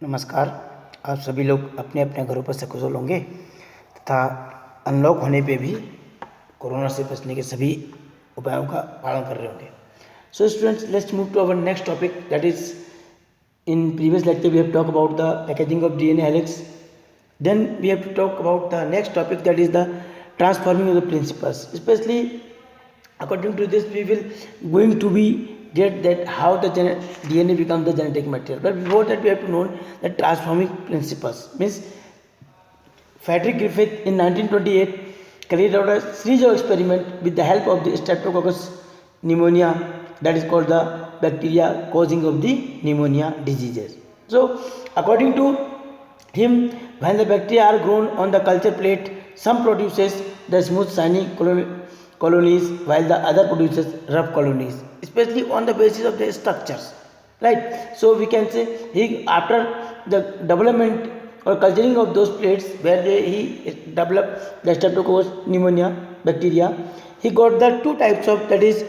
नमस्कार। आप सभी लोग अपने अपने घरों पर सकुशल होंगे तथा अनलॉक होने पे भी कोरोना से बचने के सभी उपायों का पालन कर रहे होंगे। So students, let's move to our next topic, that is in previous lecture we have talked about the packaging of DNA helix. Then we have to talk about the next topic, that is the transforming of the principles. Especially according to this we will going to be get that how the DNA becomes the genetic material. But before that we have to know the transforming principles. Means Frederick Griffith in 1928 carried out a series of experiments with the help of the Streptococcus pneumonia, that is called the bacteria causing of the pneumonia diseases. So according to him, when the bacteria are grown on the culture plate, some produces the smooth shiny colonies while the other produces rough colonies, especially on the basis of their structures, right? So we can say he, after the development or culturing of those plates where he developed the Streptococcus pneumonia bacteria, he got the two types of, that is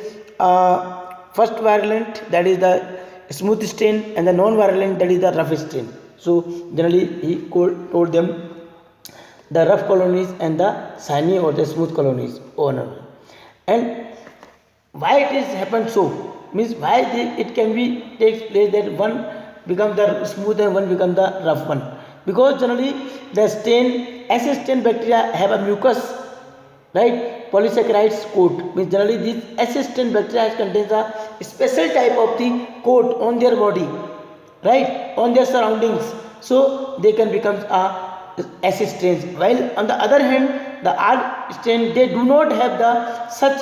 first virulent, that is the smooth strain, and the non-virulent, that is the rough strain. So generally he told them the rough colonies and the shiny or the smooth colonies owner. And why it is happened so, means why it can be takes place that one becomes the smooth and one becomes the rough one, because generally the stain S stain bacteria have a mucus, right, polysaccharides coat. Means generally these S stain bacteria contains a special type of the coat on their body, right, on their surroundings, so they can become a S strains. While on the other hand the R strain, they do not have the such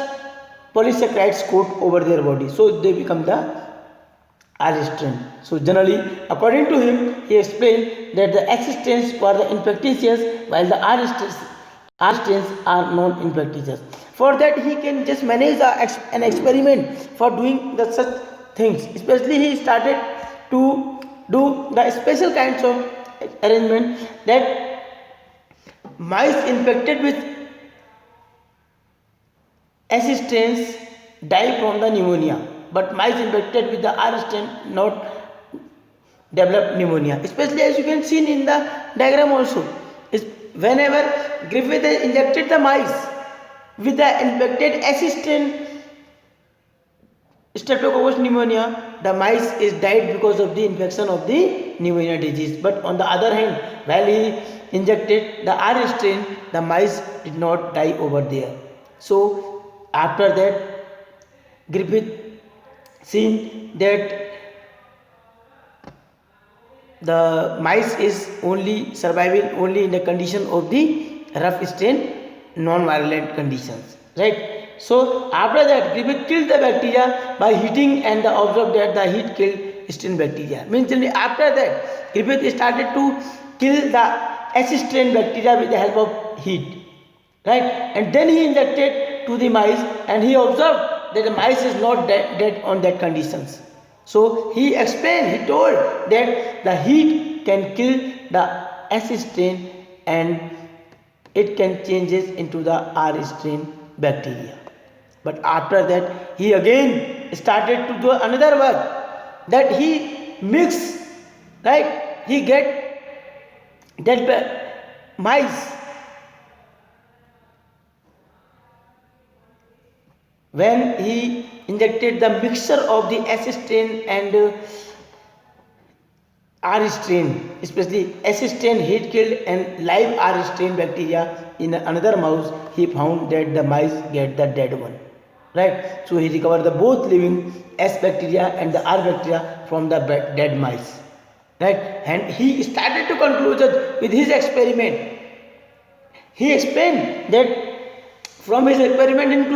polysaccharides coat over their body, so they become the R strain. So generally according to him, he explained that the S strains were the infectious while the R strains are non-infectious. For that he can just manage an experiment for doing the such things. Especially he started to do the special kinds of arrangement that mice infected with S strains die from the pneumonia, but mice infected with the R strain not develop pneumonia. Especially as you can see in the diagram also, is whenever Griffith injected the mice with the infected S strain Streptococcus pneumonia, the mice is died because of the infection of the pneumonia disease. But on the other hand, while he injected the R strain, the mice did not die over there. So after that, Griffith seen that the mice is only surviving only in the condition of the rough strain, non-virulent conditions, right? So after that Griffith killed the bacteria by heating, and observed that the heat killed strain bacteria. Means after that Griffith started to kill the S strain bacteria with the help of heat, right? And then he injected to the mice, and he observed that the mice is not dead on that conditions. So he explained, he told that the heat can kill the S strain and it can changes into the R strain bacteria. But after that he again started to do another work, that he mix, right, he get that mice when he injected the mixture of the S strain and R strain, especially S strain heat killed and live R strain bacteria in another mouse, he found that the mice get the dead one, right? So he recovered the both living S bacteria and the R bacteria from the dead mice, right? And he started to conclude with his experiment. He explained that from his experiment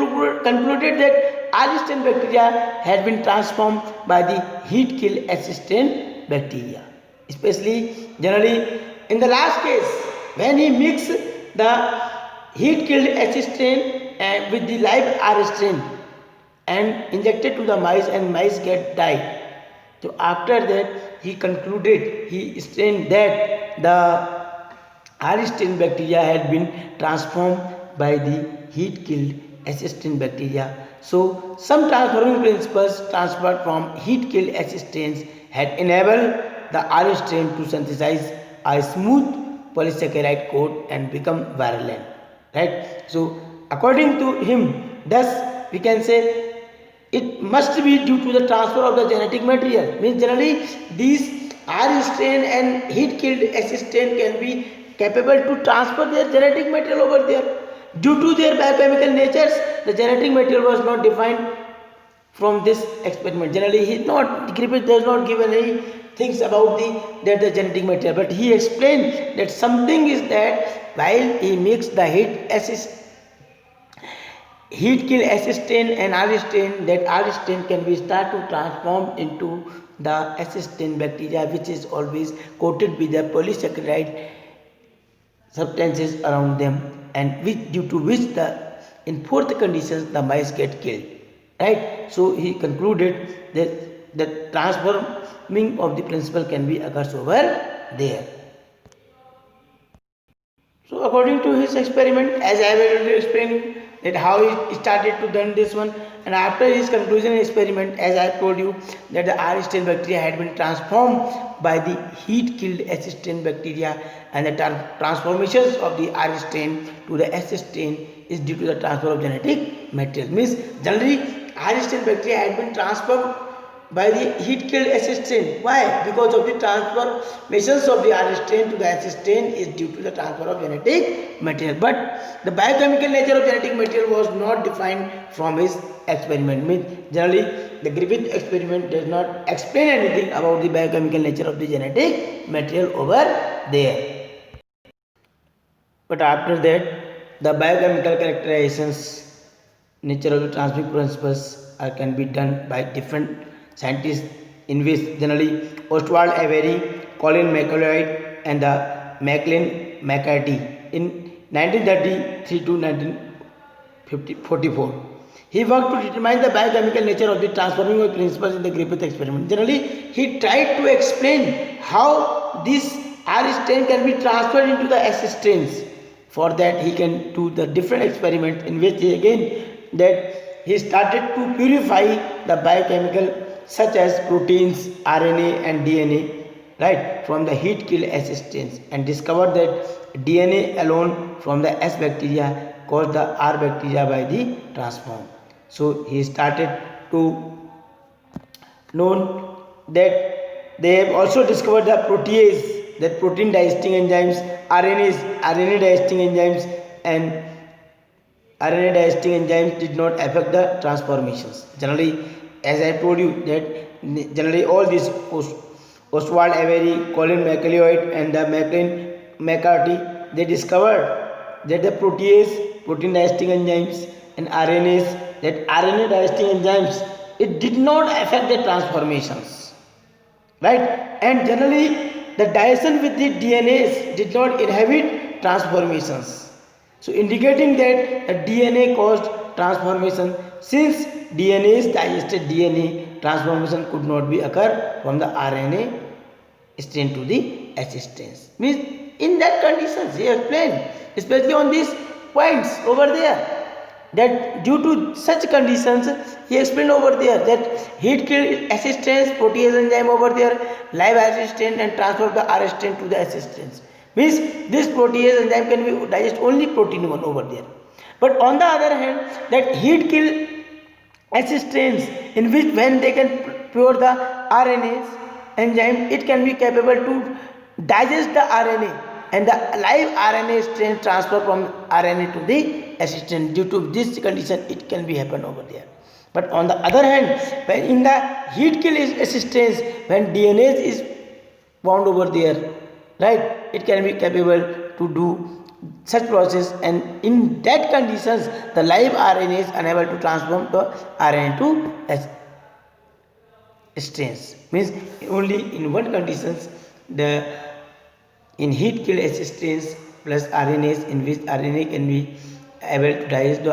concluded that R strain bacteria had been transformed by the heat kill S strain bacteria. Especially generally in the last case, when he mixed the heat killed S strain with the live R strain and injected to the mice, and mice get died. So after that he concluded, he explained that the R strain bacteria had been transformed by the heat killed S strain bacteria. So some transforming principles transferred from heat killed S strains had enabled the RNA strain to synthesize a smooth polysaccharide coat and become virulent. Right? So according to him, thus we can say it must be due to the transfer of the genetic material. Means generally these R strain and heat killed S strain can be capable to transfer their genetic material over there. Due to their biochemical natures, the genetic material was not defined from this experiment. Generally, Griffith does not give any things about the genetic material, but he explained that something is that while he mixed the heat kill S stain and R stain, that R stain can be start to transform into the S stain bacteria, which is always coated with the polysaccharide substances around them, and due to which the in fourth conditions the mice get killed. Right? So he concluded that the transforming of the principle can be occurs over there. So according to his experiment, as I have already explained that how he started to done this one, and after his conclusion experiment, as I told you that the R stain bacteria had been transformed by the heat killed S stain bacteria, and the transformations of the R stain to the S stain is due to the transfer of genetic material. Means generally R stain bacteria had been transformed by the heat killed S stain. Why? Because of the transformations of the R stain to the S stain is due to the transfer of genetic material. But the biochemical nature of genetic material was not defined from his experiment. Means generally the Griffith experiment does not explain anything about the biochemical nature of the genetic material over there. But after that, the biochemical characterizations, nature of the transmitting principles can be done by different scientists, in which generally Ostwald Avery, Colin McLeod, and the Maclean McCarthy in 1933 to 1944. He worked to determine the biochemical nature of the transforming principles in the Griffith experiment. Generally, he tried to explain how this R stain can be transferred into the S strains. For that, he can do the different experiments in which he started to purify the biochemical such as proteins, RNA and DNA, right, from the heat kill S strains, and discovered that DNA alone from the S bacteria caused the R bacteria by the transform. So he started to know that they have also discovered the protease, that protein digesting enzymes, RNA digesting enzymes, and RNA digesting enzymes did not affect the transformations. Generally, as I told you that generally all these Ostwald Avery, Colin McLeod, and the Maclean McCarthy, they discovered that the protease, protein digesting enzymes, and RNAs, that RNA digesting enzymes, it did not affect the transformations, right? And generally the digestion with the DNAs did not inhibit transformations, so indicating that the DNA caused transformation. Since DNA is digested DNA, transformation could not be occur from the RNA strain to the S strains. Means in that conditions he explained, especially on these points over there, that due to such conditions he explained over there that heat killed S strains, protease enzyme over there, live S strain, and transfer the R strain to the S strains. Means this protease enzyme can be digest only protein 1 over there. But on the other hand, that heat kill S strains, in which when they can pure the RNAs enzyme, it can be capable to digest the RNA, and the live RNA strain transfer from RNA to the S strain. Due to this condition, it can be happen over there. But on the other hand, when in the heat kill S strains, when DNA is bound over there, right, it can be capable to do such process, and in that conditions the live RNA is unable to transform the RNA to S strains. Means only in one conditions, the in heat kill S strains plus RNAs, in which RNA can be able to digest the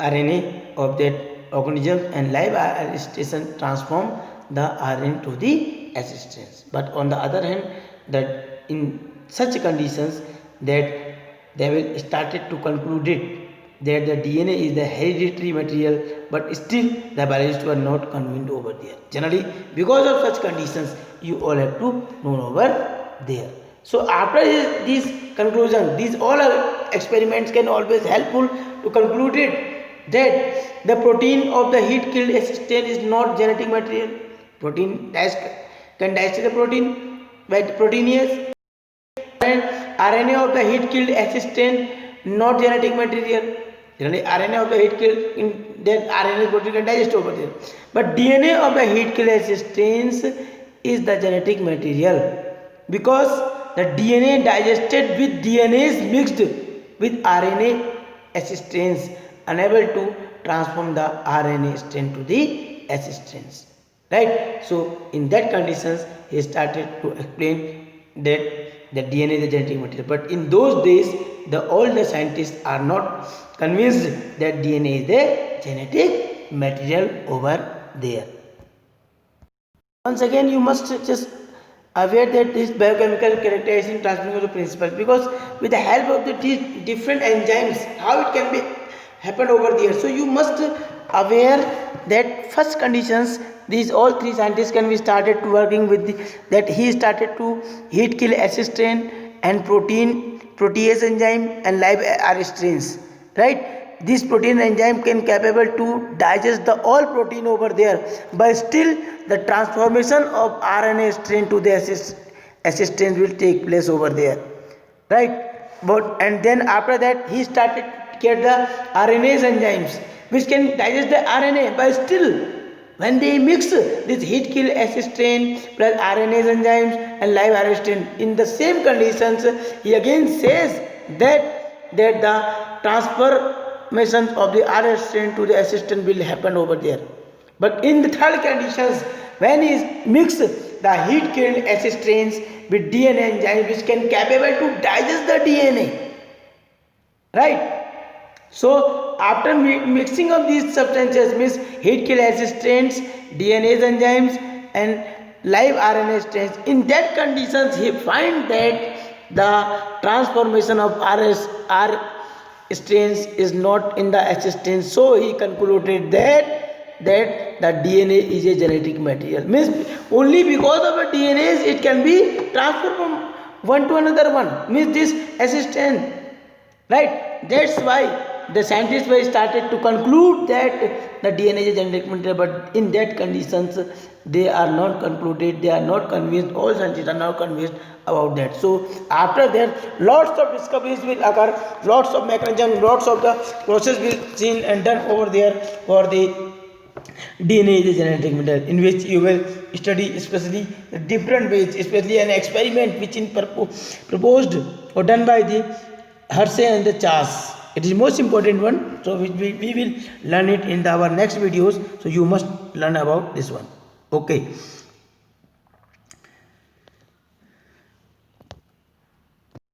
RNA of that organism, and live RNA station transform the RNA to the S strains. But on the other hand, that in such conditions that they will started to conclude it that the DNA is the hereditary material but still the biologists were not convinced over there. Generally, because of such conditions, you all have to know over there. So after this conclusion, these all experiments can always helpful to conclude it that the protein of the heat killed assistant is not genetic material. Protein can digest the protein, but proteinase and RNA of the heat killed assistant not genetic material. Generally, RNA of the heat killed in that RNA protein can digest over there. But DNA of the heat killed assistance is the genetic material because the DNA digested with DNA is mixed with RNA assistance, unable to transform the RNA strand to the assistance. Right? So in that conditions, he started to explain that the DNA is the genetic material. But in those days, all the scientists are not convinced that DNA is the genetic material over there. Once again, you must just aware that this biochemical characterization transmission principle, because with the help of these different enzymes, how it can be happen over there. So you must aware that first conditions, these all three scientists can be started to working with that he started to heat kill assistant and protease enzyme and live arrestins, right? This protein enzyme can capable to digest the all protein over there, but still the transformation of RNA strand to the assistant will take place over there, right? But and then after that he started to get the RNase enzymes which can digest the RNA, but still when they mix this heat kill assistant plus RNase enzymes and live arrestin in the same conditions, he again says that the transformation of the arrestin to the assistant will happen over there. But in the third conditions, when he mix the heat killed assistants with DNA enzymes which can capable to digest the DNA, right? So after mixing of these substances, means heat kill assistants, DNA enzymes and live RNA strands, in that conditions he find that the transformation of R strands is not in the assistant. So he concluded that the DNA is a genetic material. Means only because of the DNA it can be transferred from one to another one. Means this assistant, right? That's why the scientists were started to conclude that the DNA is a genetic material, but in that conditions they are not concluded, they are not convinced, all scientists are not convinced about that. So after that lots of discoveries will occur, lots of mechanism, lots of the process will seen and done over there for the DNA is a genetic material, in which you will study especially the different ways, especially an experiment which in proposed or done by the Hershey and the Chas. It is most important one, so we will learn it in our next videos. So you must learn about this one. Okay.